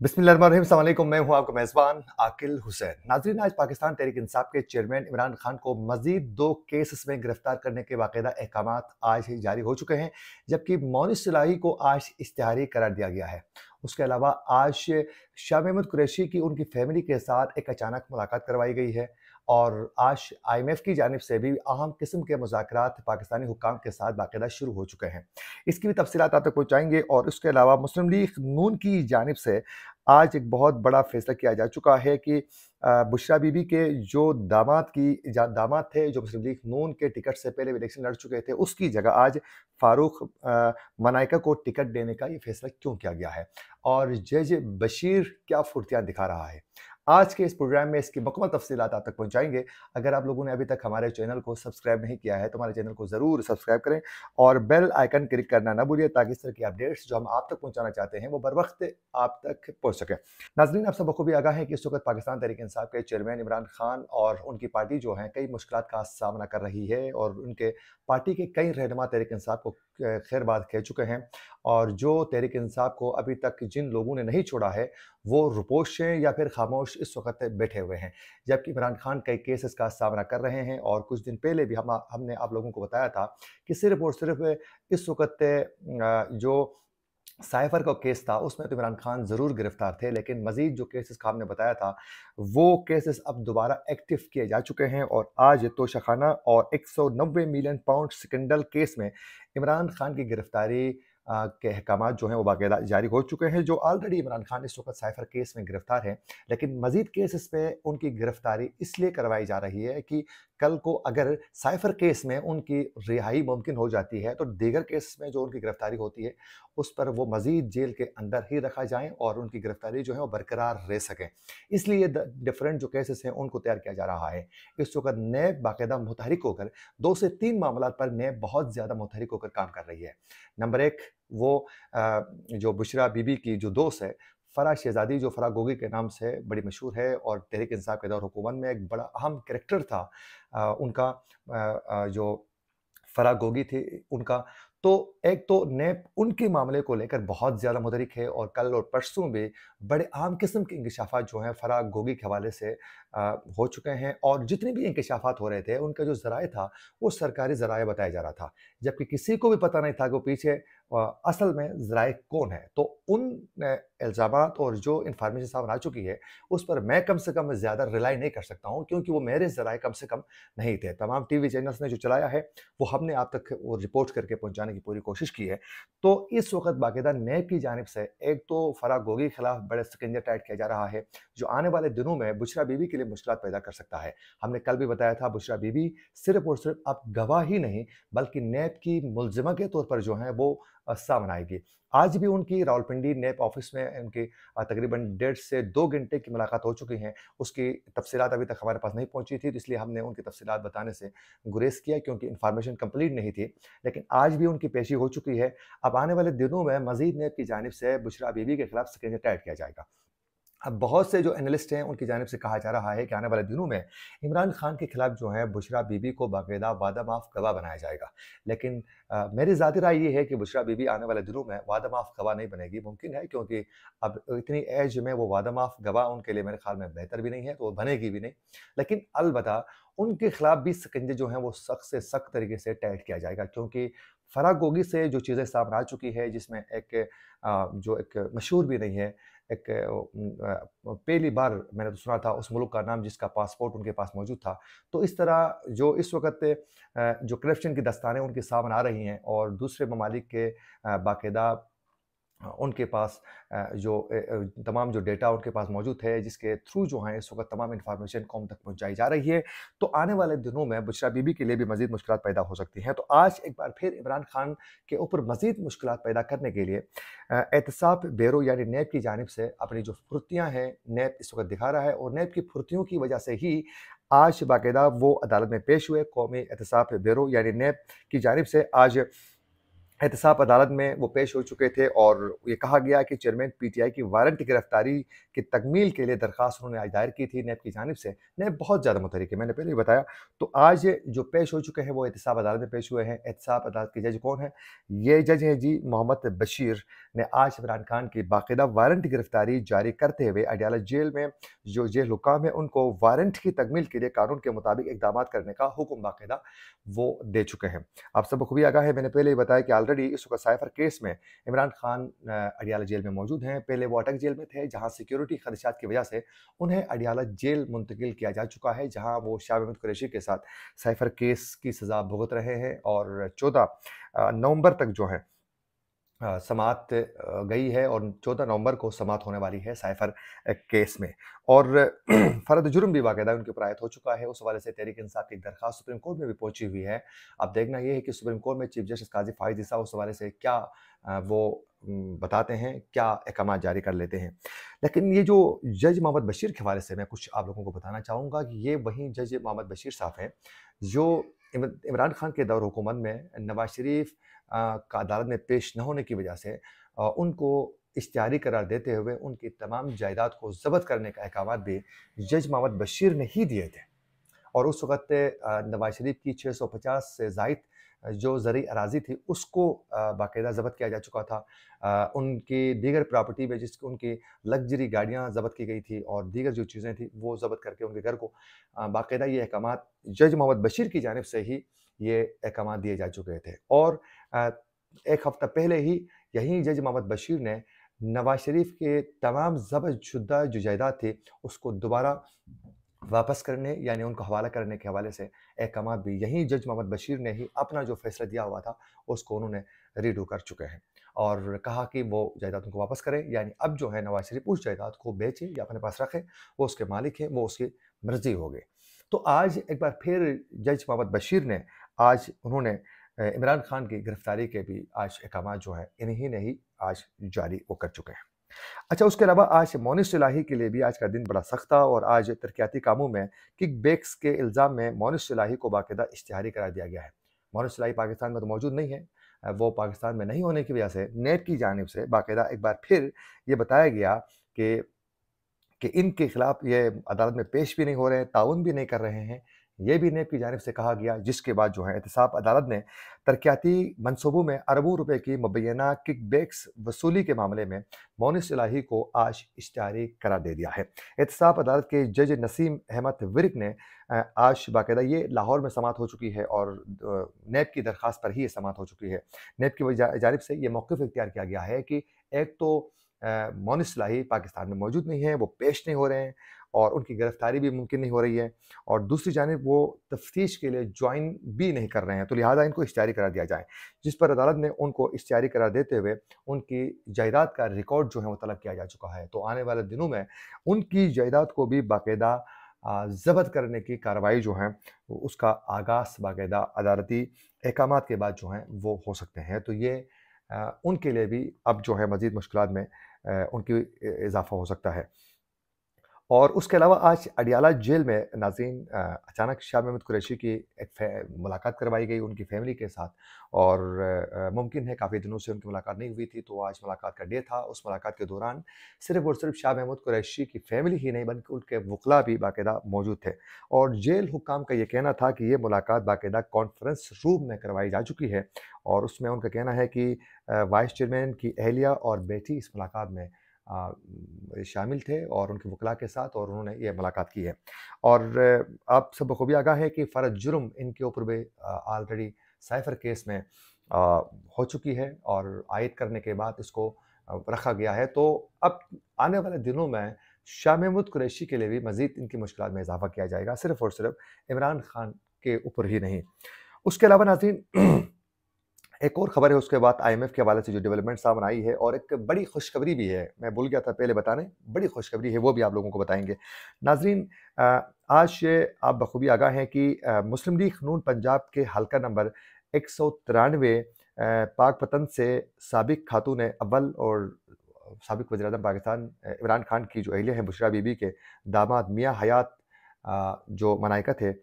बिस्मिल्लाहिर्रहमानिर्रहीम, अस्सलाम वालेकुम। मैं हूं आपका मेज़बान आकिल हुसैन। नाज़रीन, आज पाकिस्तान तहरीक इंसाफ के चेयरमैन इमरान खान को मज़ीद 2 केसेस में गिरफ्तार करने के बाकायदा अहकामात आज ही जारी हो चुके हैं, जबकि मोनिस सिलाही को आज इश्तिहारी करार दिया गया है। उसके अलावा आज शाह महमूद कुरैशी की उनकी फैमिली के साथ एक अचानक मुलाकात करवाई गई है और आज IMF की जानिब से भी अहम किस्म के मुज़ाकरात पाकिस्तानी हुक्काम के साथ बाकायदा शुरू हो चुके हैं। इसकी भी तफ़सीलात आप तक पहुँचाएँगे और उसके अलावा मुस्लिम लीग नून की जानिब से आज एक बहुत बड़ा फैसला किया जा चुका है कि बुशरा बीबी के जो दामाद थे, जो मुस्लिम लीग नून के टिकट से पहले इलेक्शन लड़ चुके थे, उसकी जगह आज फारूक मनाइका को टिकट देने का ये फैसला क्यों किया गया है और जज बशीर क्या फुर्तियाँ दिखा रहा है। आज के इस प्रोग्राम में इसकी मुकम्मल तफसीलात आप तक पहुँचाएँगे। अगर आप लोगों ने अभी तक हमारे चैनल को सब्सक्राइब नहीं किया है, तो हमारे चैनल को ज़रूर सब्सक्राइब करें और बेल आइकन क्लिक करना ना भूलिए, ताकि इस तरह की अपडेट्स जो हम आप तक पहुँचाना चाहते हैं, वो बर वक्त आप तक पहुँच सकें। नाज़रीन, आप सब बखूबी आगाह हैं कि इस वक़्त पाकिस्तान तहरीक इंसाफ के चेयरमैन इमरान खान और उनकी पार्टी जो है कई मुश्किलात का सामना कर रही है और उनके पार्टी के कई रहनुमा तहरीक इंसाफ को खैरबाद कह चुके हैं और जो तहरीक इंसाफ को अभी तक जिन लोगों ने नहीं छोड़ा है, वो रुपोश हैं या फिर खामोश इस वक़्त बैठे हुए हैं। जबकि इमरान खान कई केसेस का सामना कर रहे हैं और कुछ दिन पहले भी हमने आप लोगों को बताया था कि सिर्फ़ और सिर्फ़ इस वक़्त जो साइफ़र का केस था, उसमें तो इमरान खान ज़रूर गिरफ्तार थे, लेकिन मज़ीद जो केसेस का हमने बताया था, वो केसेस अब दोबारा एक्टिव किए जा चुके हैं और आज तोशाखाना और 190 मिलियन पाउंड स्कैंडल केस में इमरान खान की गिरफ्तारी के अहकामात जो हैं वो बाकायदा जारी हो चुके हैं, जो ऑलरेडी इमरान खान इस वक़्त साइफ़र केस में गिरफ्तार हैं। लेकिन मज़ीद केसेस पे उनकी गिरफ्तारी इसलिए करवाई जा रही है कि कल को अगर साइफ़र केस में उनकी रिहाई मुमकिन हो जाती है, तो दीगर केस में जो उनकी गिरफ्तारी होती है, उस पर वो मज़ीद जेल के अंदर ही रखा जाएँ और उनकी गिरफ्तारी जो है वो बरकरार रह सकें। इसलिए डिफरेंट जो केसेस हैं उनको तैयार किया जा रहा है। इस वक़्त नैब बाकायदा मुतहरिक होकर 2 से 3 मामलात पर नैब बहुत ज़्यादा मुतहरिक होकर काम कर रही है। नंबर 1, वो जो बुशरा बीबी की जो दोस्त है, फ़राह शहज़ादी, जो फ़राह गोगी के नाम से बड़ी मशहूर है और तहरीक इंसाफ के दौर हुकूमत में एक बड़ा अहम कैरेक्टर था उनका, जो फ़राह गोगी थी उनका। तो एक तो नैब उनके मामले को लेकर बहुत ज़्यादा मुतहरिक है और कल और परसों भी बड़े अहम किस्म के इंकशाफात जो हैं फ़राह गोगी के हवाले से हो चुके हैं और जितने भी इंकशाफात हो रहे थे, उनका जो ज़राए था, वो सरकारी ज़राए बताया जा रहा था। जबकि किसी को भी पता नहीं था कि वो पीछे असल में ज़राए कौन है। तो उन इल्ज़ामात और जो इन्फॉर्मेशन सामने आ चुकी है, उस पर मैं कम से कम ज़्यादा रिलाई नहीं कर सकता हूँ, क्योंकि वो मेरे ज़राए कम से कम नहीं थे। तमाम टीवी चैनल्स ने जो चलाया है, वो हमने आप तक वो रिपोर्ट करके पहुँचाने की पूरी कोशिश की है। तो इस वक़्त बाकायदा नैब की जानिब से एक तो फ़राह गोगी के खिलाफ बड़े शिकंजा टाइट किया जा रहा है, जो आने वाले दिनों में बुशरा बीबी के लिए मुश्किलात पैदा कर सकता है। हमने कल भी बताया था, बुशरा बीबी सिर्फ़ और सिर्फ़ अब गवाह ही नहीं, बल्कि नैब की मुल्ज़िमा के तौर पर जो है वो सामने आएगी। आज भी उनकी रावलपिंडी नैब ऑफ़िस में उनकी तकरीबन 1.5 से 2 घंटे की मुलाकात हो चुकी हैं। उसकी तफ़सीलात अभी तक हमारे पास नहीं पहुँची थी, तो इसलिए हमने उनकी तफ़सीलात बताने से गुरेज़ किया, क्योंकि इन्फॉर्मेशन कंप्लीट नहीं थी। लेकिन आज भी उनकी पेशी हो चुकी है। अब आने वाले दिनों में मज़ीद नैब की जानिब से बुशरा बीबी के खिलाफ शिकंजा टाइट किया जाएगा। अब बहुत से जो एनालिस्ट हैं, उनकी जानिब से कहा जा रहा है कि आने वाले दिनों में इमरान खान के खिलाफ जो है बुशरा बीबी को बाकायदा वादा माफ़ गवाह बनाया जाएगा। लेकिन मेरी ज़ाती राय ये है कि बुशरा बीबी आने वाले दिनों में वादा माफ़ गवाह नहीं बनेगी। मुमकिन है, क्योंकि अब इतनी एज में वो वादा माफ़ गवाह उनके लिए मेरे ख़्याल में बेहतर भी नहीं है, तो वो बनेगी भी नहीं। लेकिन अलबत्ता उनके खिलाफ भी शिकंजे जो हैं वो सख्त से सख्त तरीके से टाइट किया जाएगा, क्योंकि फ़राह गोगी से जो चीज़ें सामने आ चुकी है, जिसमें एक जो एक मशहूर भी नहीं है, एक पहली बार मैंने तो सुना था उस मुल्क का नाम जिसका पासपोर्ट उनके पास मौजूद था। तो इस तरह जो इस वक़्त जो करप्शन की दस्तानें उनके सामने आ रही हैं और दूसरे ममालिक के बाकायदा उनके पास तमाम जो डेटा उनके पास मौजूद है, जिसके थ्रू जो है इस वक़्त तमाम इन्फॉर्मेशन कौम तक पहुँचाई जा रही है। तो आने वाले दिनों में बुशरा बीबी के लिए भी मज़ीद मुश्किलात पैदा हो सकती हैं। तो आज एक बार फिर इमरान खान के ऊपर मज़ीद मुश्किलात पैदा करने के लिए एहतसाब ब्यूरो यानी नैब की जानिब से अपनी जो फुर्तियाँ हैं, नैब इस वक़्त दिखा रहा है और नैब की फुर्तियों की वजह से ही आज बाकायदा वो अदालत में पेश हुए। कौमी एहतसाब ब्यूरो यानी नैब की जानिब से आज एहतसाब अदालत में वो पेश हो चुके थे और ये कहा गया कि चेयरमैन पीटीआई की वारंट गिरफ्तारी की तकमील के लिए दरख्वास्त उन्होंने आज दायर की थी नैब की जानिब से। नैब बहुत ज़्यादा मुतहरिक है, मैंने पहले भी बताया। तो आज जो पेश हो चुके हैं वो एहतसाब अदालत में पेश हुए हैं। एहतसाब अदालत के जज कौन हैं? ये जज हैं जी मोहम्मद बशीर ने आज इमरान खान की बाकायदा वारंट गिरफ्तारी जारी करते हुए अडयाला जेल में जो जेल हुक्काम है उनको वारंट की तकमील के लिए कानून के मुताबिक इकदाम करने का हुक्म बाकायदा वो दे चुके हैं। आप सब खूबी आगाह है, मैंने पहले ही बताया कि ऑलरेडी इस वक्त साइफर केस में इमरान खान अडयाला जेल में मौजूद हैं। पहले वो अटक जेल में थे जहाँ सिक्योरिटी खदशात की वजह से उन्हें अडयाला जेल मुंतकिल किया जा चुका है, जहाँ वो शाह महमूद कुरैशी के साथ साइफर केस की सज़ा भुगत रहे हैं और 14 नवंबर तक जो है समाअत गई है और 14 नवंबर को समाअत होने वाली है साइफर केस में। और फर्द जुर्म भी बाकायदा उनके ऊपर आयद हो चुका है। उस हवाले से तहरीक इंसाफ की दरख्वास्त सुप्रीम कोर्ट में भी पहुंची हुई है। अब देखना ये है कि सुप्रीम कोर्ट में चीफ जस्टिस काजी फाइज ईसा उस हवाले से क्या वो बताते हैं, क्या अहकाम जारी कर लेते हैं। लेकिन ये जो जज मोहम्मद बशीर के हवाले से मैं कुछ आप लोगों को बताना चाहूँगा कि ये वही जज मोहम्मद बशीर साहब हैं जो इमरान खान के दौर हुकूमत में नवाज शरीफ का अदालत में पेश न होने की वजह से उनको इश्तिहारी करार देते हुए उनकी तमाम जायदाद को ज़ब्त करने का अहकाम भी जज मोहम्मद बशीर ने ही दिए थे। और उस वक़्त नवाज शरीफ की 650 से ज़ायद जो ज़रई अराज़ी थी उसको बाकायदा ज़ब्त किया जा चुका था। उनकी दीगर प्रॉपर्टी में जिसकी उनकी लग्जरी गाड़ियाँ ज़ब्त की गई थी और दीगर जो चीज़ें थी वो ज़ब्त करके उनके घर को बाकायदा ये अहकामात जज मोहम्मद बशीर की जानिब से ही ये अहकामात दिए जा चुके थे। और अ, 1 हफ़्ता पहले ही यही जज मोहम्मद बशीर ने नवाज शरीफ के तमाम ज़ब्त शुदा जो जायदाद थी उसको दोबारा वापस करने यानी उनको हवाला करने के हवाले से अहकामात भी यही जज मोहम्मद बशीर ने ही अपना जो फैसला दिया हुआ था उसको उन्होंने रीडू कर चुके हैं और कहा कि वो जायदाद उनको वापस करें। यानी अब जो है नवाज शरीफ उस जायदाद को बेचे या अपने पास रखे, वो उसके मालिक हैं, वो उसकी मर्जी हो गई। तो आज एक बार फिर जज मोहम्मद बशीर ने आज उन्होंने इमरान खान की गिरफ्तारी के भी आज अहकाम जो है इन्हीं ने ही आज जारी वो कर चुके हैं। अच्छा, उसके अलावा आज मोनिस इलाही के लिए भी आज का दिन बड़ा सख्त था और आज तरक्याती कामों में किकबैक्स के इल्ज़ाम में मोनिस इलाही को बाकायदा इश्तिहारी करार दिया गया है। मोनिस इलाही पाकिस्तान में तो मौजूद नहीं है। वो पाकिस्तान में नहीं होने की वजह से नेब की जानिब से बाकायदा एक बार फिर ये बताया गया कि इनके खिलाफ ये अदालत में पेश भी नहीं हो रहे हैं, ताउन भी नहीं कर रहे हैं। ये भी नेब की जानिब से कहा गया, जिसके बाद जो है एहतसाब अदालत ने तरक्याती मंसूबों में अरबों रुपए की मुबैना किकबैक्स वसूली के मामले में मोनिस इलाही को आज इश्तिहारी करार दे दिया है। एहतसाब अदालत के जज नसीम अहमद विर्क ने आज बाकायदा ये लाहौर में समाअत हो चुकी है और नेब की दरख्वास्त पर ही ये समाअत हो चुकी है। नेब की जानिब से ये मौक़िफ़ इख्तियार किया गया है कि एक तो मोनिस इलाही पाकिस्तान में मौजूद नहीं है, वो पेश नहीं हो रहे हैं और उनकी गिरफ्तारी भी मुमकिन नहीं हो रही है और दूसरी जानिब वो तफ्तीश के लिए ज्वाइन भी नहीं कर रहे हैं, तो लिहाजा इनको इश्तिहारी करार दिया जाए। जिस पर अदालत ने उनको इश्तिहारी करार देते हुए उनकी जायदाद का रिकॉर्ड जो है वो तलब किया जा चुका है। तो आने वाले दिनों में उनकी जायदाद को भी बाकायदा ज़ब्त करने की कार्रवाई जो है उसका आगाज़ बाकायदा अदालती अहकामात के बाद जो हैं वो हो सकते हैं। तो ये उनके लिए भी अब जो है मज़ीद मुश्किलात में उनकी इज़ाफ़ा हो सकता है। और उसके अलावा आज अडयाला जेल में नाज़रीन अचानक शाह महमूद कुरैशी की एक मुलाकात करवाई गई उनकी फ़ैमिली के साथ और मुमकिन है काफ़ी दिनों से उनकी मुलाकात नहीं हुई थी, तो आज मुलाकात का डे था। उस मुलाकात के दौरान सिर्फ़ और सिर्फ़ शाह महमूद कुरैशी की फ़ैमिली ही नहीं बल्कि उनके वकला भी बाकायदा मौजूद थे और जेल हुक्काम का ये कहना था कि ये मुलाकात बाकायदा कॉन्फ्रेंस रूम में करवाई जा चुकी है और उसमें उनका कहना है कि वाइस चेयरमैन की अहलिया और बेटी इस मुलाकात में शामिल थे और उनके वकला के साथ और उन्होंने ये मुलाकात की है। और आप सब बखूबी आगाह है कि फ़र्द जुर्म इनके ऊपर भी ऑलरेडी साइफर केस में हो चुकी है और आयद करने के बाद इसको रखा गया है। तो अब आने वाले दिनों में शाह महमूद कुरैशी के लिए भी मज़ीद इनकी मुश्किलात में इज़ाफ़ा किया जाएगा, सिर्फ़ और सिर्फ़ इमरान खान के ऊपर ही नहीं। उसके अलावा नाज़रीन एक और खबर है उसके बाद आईएमएफ के हवाले से जो डेवलपमेंट सामने आई है और एक बड़ी खुशखबरी भी है, मैं भूल गया था पहले बताने, बड़ी खुशखबरी है वो भी आप लोगों को बताएँगे। नाज़रीन आज से आप बखूबी आगाह हैं कि मुस्लिम लीग नून पंजाब के हल्का नंबर 193 पाकपतन से साबिक खातून अव्वल और साबिक वज़ीर-ए-आज़म पाकिस्तान इमरान खान की जो अहलिया हैं बुशरा बीबी के दामाद मियां हयात जो मलाइका थे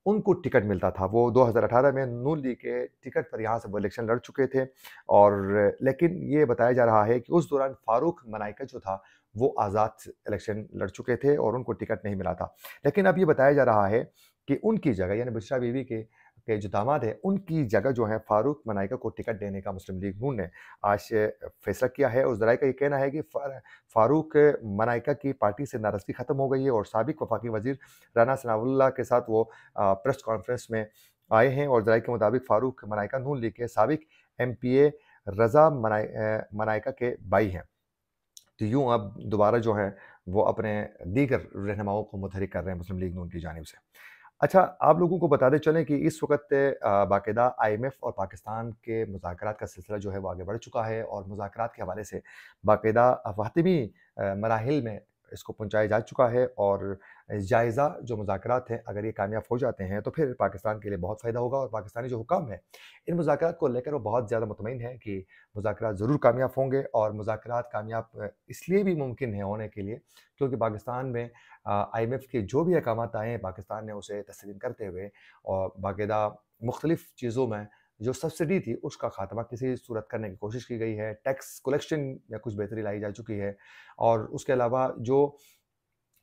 उनको टिकट मिलता था। वो 2018 में नून लीग के टिकट पर यहाँ से वो इलेक्शन लड़ चुके थे और लेकिन ये बताया जा रहा है कि उस दौरान फ़ारूक मलाइका जो था, वो आज़ाद इलेक्शन लड़ चुके थे और उनको टिकट नहीं मिला था। लेकिन अब ये बताया जा रहा है कि उनकी जगह यानी बुशरा बीवी के के जो दामाद हैं, उनकी जगह जो है फारूक मनाइका को टिकट देने का मुस्लिम लीग नून ने आज फैसला किया है। और ज़राए का ये कहना है कि फारूक मनाइका की पार्टी से नाराज़गी ख़त्म हो गई है और साबिक वफाकी वज़ीर राना सनाउल्लाह के साथ वो प्रेस कॉन्फ्रेंस में आए हैं। और ज़राए के मुताबिक फारूक मनाइका नून लीग के साबिक एमपीए रज़ा मनाइका के भाई हैं। तो यूँ अब दोबारा जो है वो अपने दीगर रहनुमाओं को मुतहरिक कर रहे हैं मुस्लिम लीग नून की जानिब से। अच्छा, आप लोगों को बताते चलें कि इस वक़्त बाकायदा आईएमएफ और पाकिस्तान के मुज़ाकरात का सिलसिला जो है वो आगे बढ़ चुका है और मुज़ाकरात के हवाले से बाकायदा फ़ातिमी मराहिल में इसको पहुँचाया जा चुका है। और जायज़ा जो मुज़ाकरात हैं, अगर ये कामयाब हो जाते हैं तो फिर पाकिस्तान के लिए बहुत फ़ायदा होगा। और पाकिस्तानी जो हुकाम हैं, इन मुज़ाकरात को लेकर वो बहुत ज़्यादा मुतमईन हैं कि मुज़ाकरात ज़रूर कामयाब होंगे। और मुज़ाकरात कामयाब इसलिए भी मुमकिन है होने के लिए क्योंकि पाकिस्तान में आईएमएफ के जो भी अहकामात आए हैं, पाकिस्तान ने उसे तस्लीम करते हुए और बाकायदा मुख्तलिफ़ चीज़ों में जो सब्सिडी थी, उसका ख़ात्मा किसी सूरत करने की कोशिश की गई है। टैक्स कलेक्शन में कुछ बेहतरी लाई जा चुकी है। और उसके अलावा जो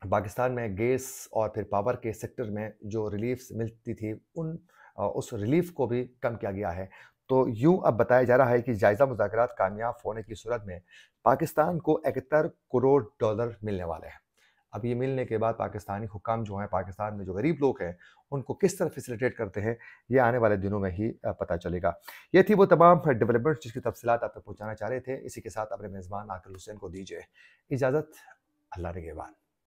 पाकिस्तान में गैस और फिर पावर के सेक्टर में जो रिलीफ़्स मिलती थी, उस रिलीफ़ को भी कम किया गया है। तो यूँ अब बताया जा रहा है कि जायज़ा मुज़ाकरात कामयाब होने की सूरत में पाकिस्तान को 71 करोड़ डॉलर मिलने वाले हैं। अब ये मिलने के बाद पाकिस्तानी हुकाम जो हैं, पाकिस्तान में जो गरीब लोग हैं, उनको किस तरह फैसिलिटेट करते हैं, ये आने वाले दिनों में ही पता चलेगा। ये थी वो तमाम डेवलपमेंट्स जिसकी तफ़सीलात आप तक पहुँचाना चाह रहे थे। इसी के साथ अपने मेज़बान आकिल हुसैन को दीजिए इजाज़त। अल्लाह निगहबान।